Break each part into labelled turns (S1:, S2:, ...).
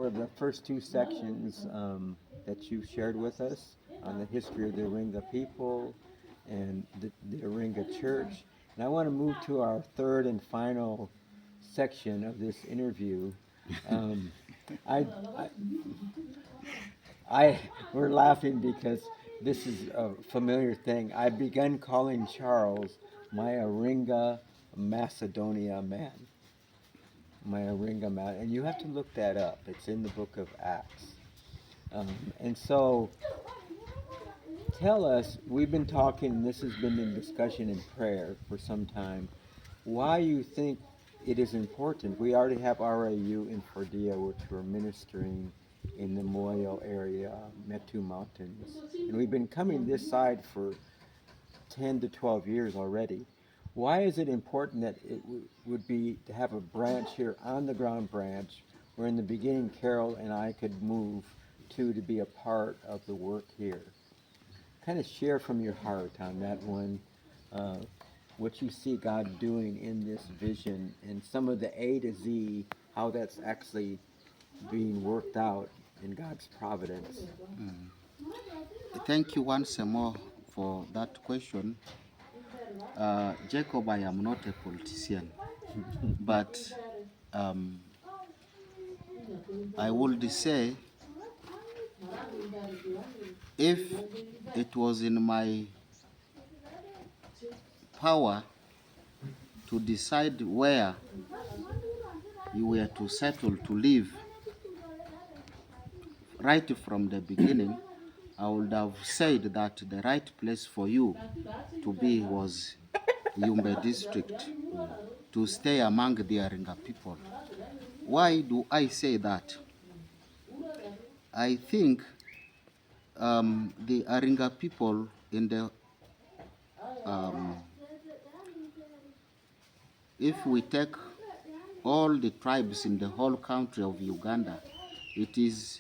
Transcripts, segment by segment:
S1: for the first two sections that you shared with us on the history of the Aringa people and the Aringa Church. And I want to move to our third and final section of this interview. Um, I, I, we're laughing because this is a familiar thing. I begun calling Charles my Aringa Macedonia man. My Aringa man, and you have to look that up. It's in the book of Acts. And so, tell us. We've been talking, and this has been in discussion in prayer for some time. Why you think it is important? We already have RAU in Fordia, which we're ministering in the Moyo area, Metu Mountains. And we've been coming this side for 10 to 12 years already. Why is it important that it would be to have a branch here, on the ground branch, where in the beginning Carol and I could move to be a part of the work here? Kind of share from your heart on that one, uh, what you see God doing in this vision and some of the A to Z, how that's actually being worked out in God's providence.
S2: Thank you once more for that question. Jacob, I am not a politician, but I would say if it was in my power to decide where you were to settle to live right from the beginning, I would have said that the right place for you to be was Yumbe District, to stay among the Aringa people. Why do I say that? I think the Aringa people in the if we take all the tribes in the whole country of Uganda, it is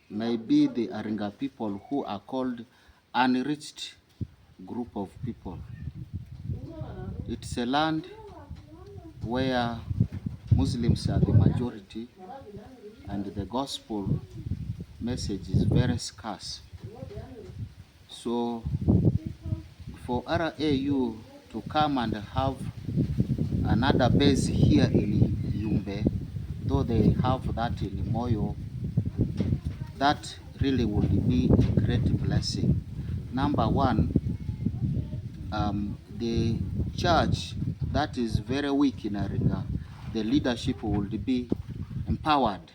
S2: maybe the Aringa people who are called unreached group of people. It's a land where Muslims are the majority and the gospel message is very scarce. So for RAU to come and have another base here in Yumbe, though they have that in Moyo, that really would be a great blessing. Number one, the church that is very weak in Aringa, the leadership would be empowered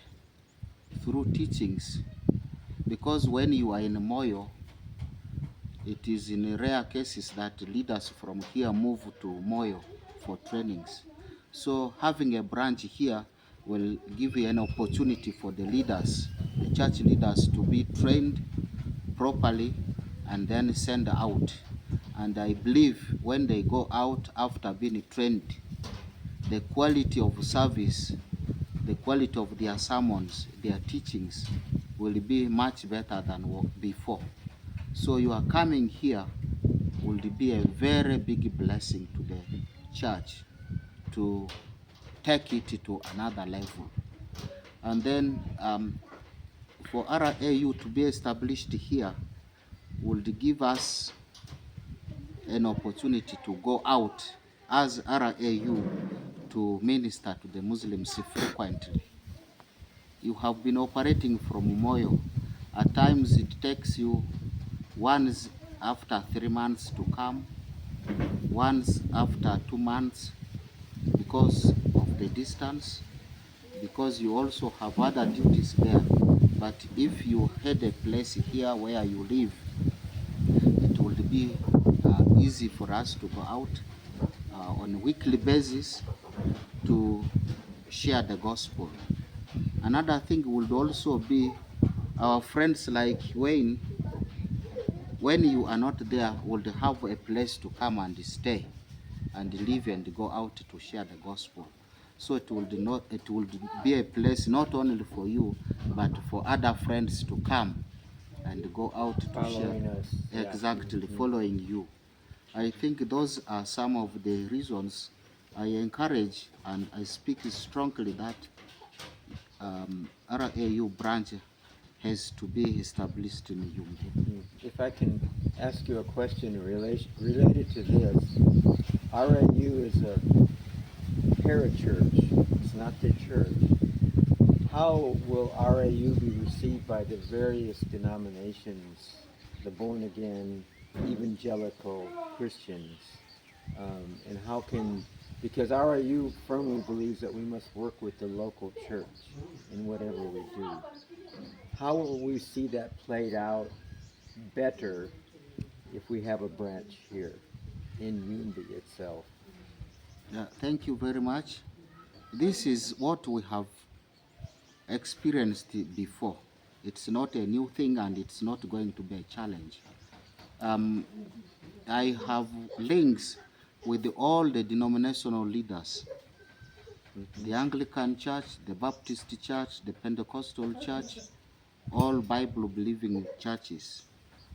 S2: through teachings, because when you are in Moyo, it is in rare cases that leaders from here move to Moyo for trainings. So having a branch here will give you an opportunity for the leaders, the church leaders, to be trained properly and then send out. And I believe when they go out after being trained, the quality of service, the quality of their sermons, their teachings will be much better than before. So you are coming here will be a very big blessing to the church to take it to another level. And then for RAU to be established here would give us an opportunity to go out as RAU to minister to the Muslims frequently. You have been operating from Moyo. At times it takes you once after 3 months to come, once after 2 months, because of the distance, because you also have other duties there. But if you had a place here where you live, it would be easy for us to go out on a weekly basis to share the gospel. Another thing would also be our friends like Wayne, when you are not there, would have a place to come and stay and live and go out to share the gospel. So it would be a place not only for you, but for other friends to come and go out to
S1: Following
S2: share.
S1: us.
S2: Exactly, following you. I think those are some of the reasons I encourage and I speak strongly that RAU branch has to be established in Yumbe.
S1: If I can ask you a question related to this, RAU is a parachurch. It's not the church. How will RAU be received by the various denominations, the born again, evangelical Christians? And how can, because RAU firmly believes that we must work with the local church in whatever we do. How will we see that played out better if we have a branch here in Yumbe itself?
S2: Thank you very much. This is what we have experienced before. It's not a new thing and it's not going to be a challenge. I have links with all the denominational leaders, the Anglican Church, the Baptist Church, the Pentecostal Church, all Bible-believing churches.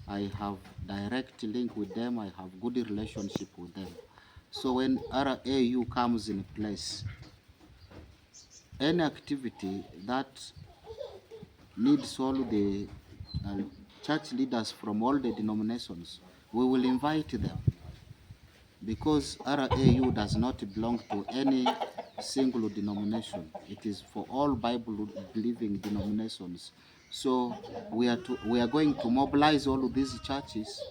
S2: I have direct link with them. I have good relationship with them. So when RAU comes in place, any activity that needs all the church leaders from all the denominations, we will invite them, because RAU does not belong to any single denomination. It is for all Bible-believing denominations. So we are going to mobilize all of these churches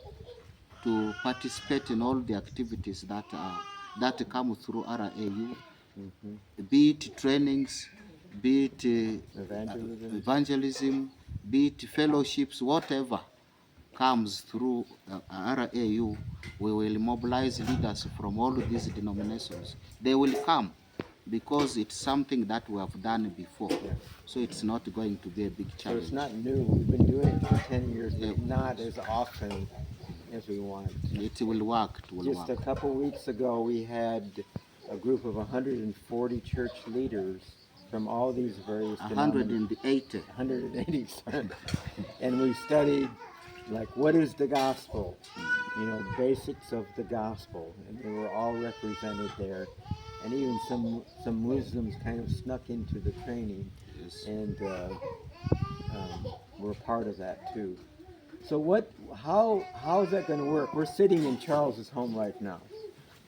S2: to participate in all the activities that come through RAU, be it trainings, be it evangelism, be it fellowships, whatever comes through RAU, we will mobilize leaders from all of these denominations. They will come because it's something that we have done before. So it's not going to be a big challenge.
S1: So it's not new. We've been doing it for 10 years, but not as often as we want.
S2: It will work. It will
S1: Just
S2: work.
S1: a couple weeks ago, we had a group of 140 church leaders from all these various
S2: 180.
S1: 180, and we studied, like, what is the gospel? You know, basics of the gospel, and they were all represented there, and even some Muslims kind of snuck into the training,
S2: Yes.
S1: and were part of that too. So how is that going to work? We're sitting in Charles's home right now.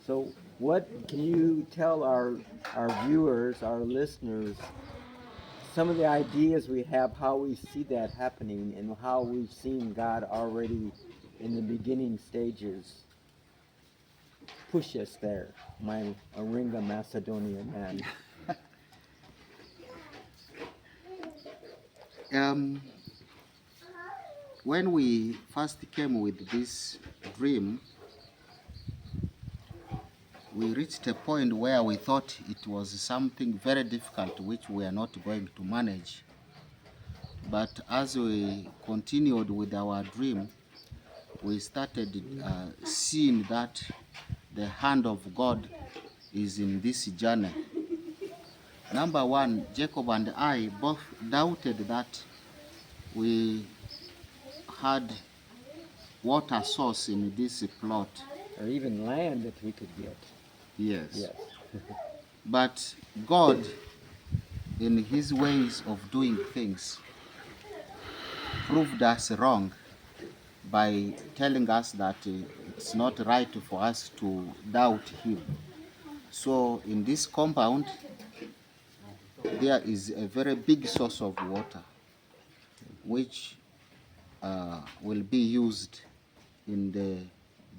S1: So what can you tell our viewers, our listeners, some of the ideas we have, how we see that happening, and how we've seen God already in the beginning stages push us there, my Aringa Macedonia man.
S2: When we first came with this dream, we reached a point where we thought it was something very difficult which we are not going to manage. But as we continued with our dream, we started seeing that the hand of God is in this journey. Number one, Jacob and I both doubted that we had water source in this plot.
S1: Or even land that we could get.
S2: Yes.
S1: Yes.
S2: But God, in his ways of doing things, proved us wrong by telling us that it's not right for us to doubt him. So in this compound, there is a very big source of water, which will be used in the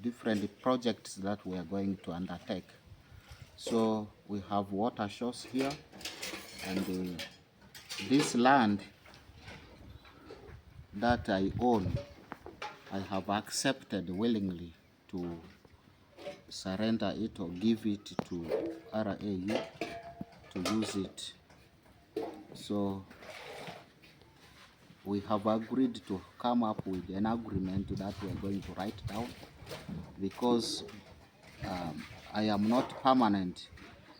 S2: different projects that we are going to undertake. So we have water source here, and this land that I own, I have accepted willingly to surrender it or give it to RAU to use it. So we have agreed to come up with an agreement that we are going to write down, because I am not permanent,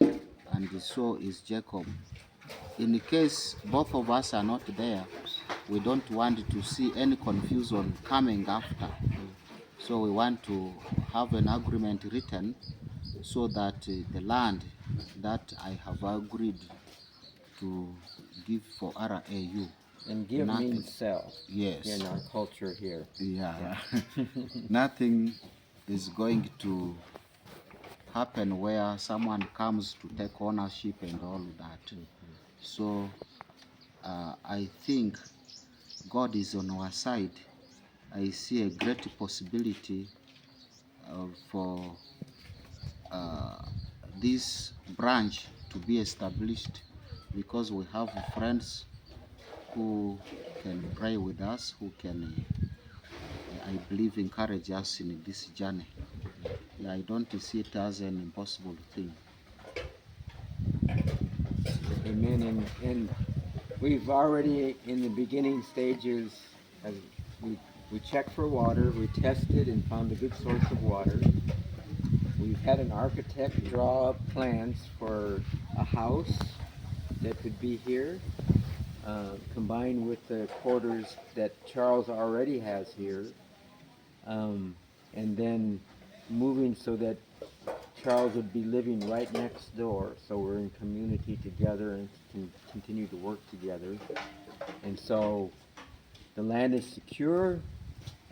S2: and so is Jacob. In case both of us are not there, we don't want to see any confusion coming after. So we want to have an agreement written so that the land that I have agreed to give for RAU.
S1: And give
S2: Nothing.
S1: means sell
S2: Yes.
S1: in our culture here.
S2: Yeah. Nothing is going to happen where someone comes to take ownership and all that. So I think God is on our side. I see a great possibility for this branch to be established, because we have friends who can pray with us, who can, I believe, encourage us in this journey. Yeah, I don't see it as an impossible thing.
S1: Amen. And we've already in the beginning stages, as we checked for water, we tested and found a good source of water. We've had an architect draw up plans for a house that could be here, combined with the quarters that Charles already has here, and then moving so that Charles would be living right next door, so we're in community together and can continue to work together. And so the land is secure.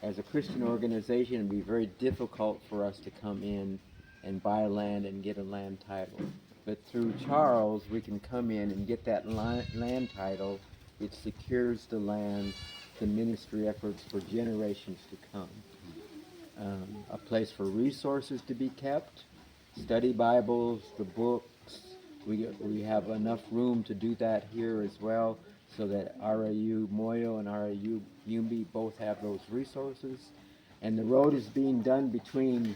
S1: As a Christian organization, it'd be very difficult for us to come in and buy land and get a land title. But through Charles, we can come in and get that land title. It secures the land, the ministry efforts for generations to come. A place for resources to be kept, study Bibles, the books. We have enough room to do that here as well, so that RAU Moyo and RAU Yumbe both have those resources. And the road is being done between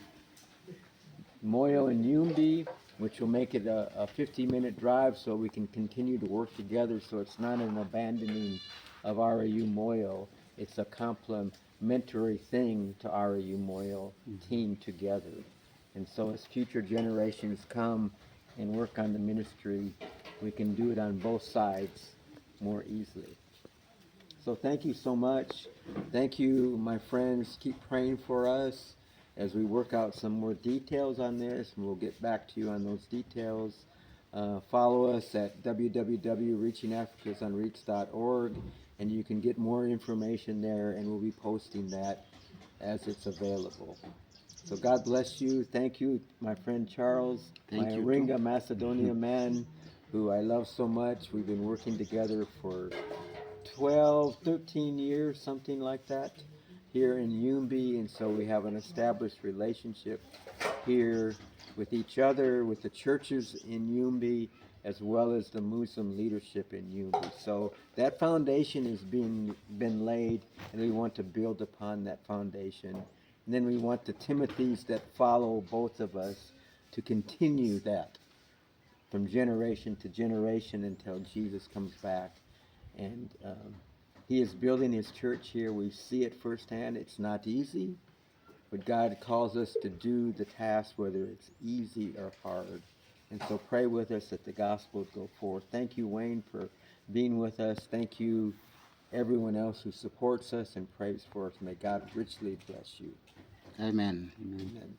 S1: Moyo and Yumbe, which will make it a 50-minute drive, so we can continue to work together, so it's not an abandoning of RAU Moyo. It's a complementary thing to RAU Moyo, team together. And so as future generations come and work on the ministry, we can do it on both sides more easily. So thank you so much. Thank you, my friends. Keep praying for us as we work out some more details on this, and we'll get back to you on those details. Follow us at www.reachingafricasunreached.org, and you can get more information there, and we'll be posting that as it's available. So God bless you. Thank you, my friend Charles,
S2: Thank
S1: my
S2: you
S1: Aringa,
S2: too.
S1: Macedonia man, who I love so much. We've been working together for 12, 13 years, something like that, here in Yumbe, and so we have an established relationship here with each other, with the churches in Yumbe, as well as the Muslim leadership in Yumbe. So that foundation has been laid, and we want to build upon that foundation. And then we want the Timothys that follow both of us to continue that from generation to generation until Jesus comes back. And he is building his church here. We see it firsthand. It's not easy, but God calls us to do the task, whether it's easy or hard. And so pray with us that the gospel go forth. Thank you, Wayne, for being with us. Thank you, everyone else who supports us and prays for us. May God richly bless you.
S2: Amen.
S1: Amen.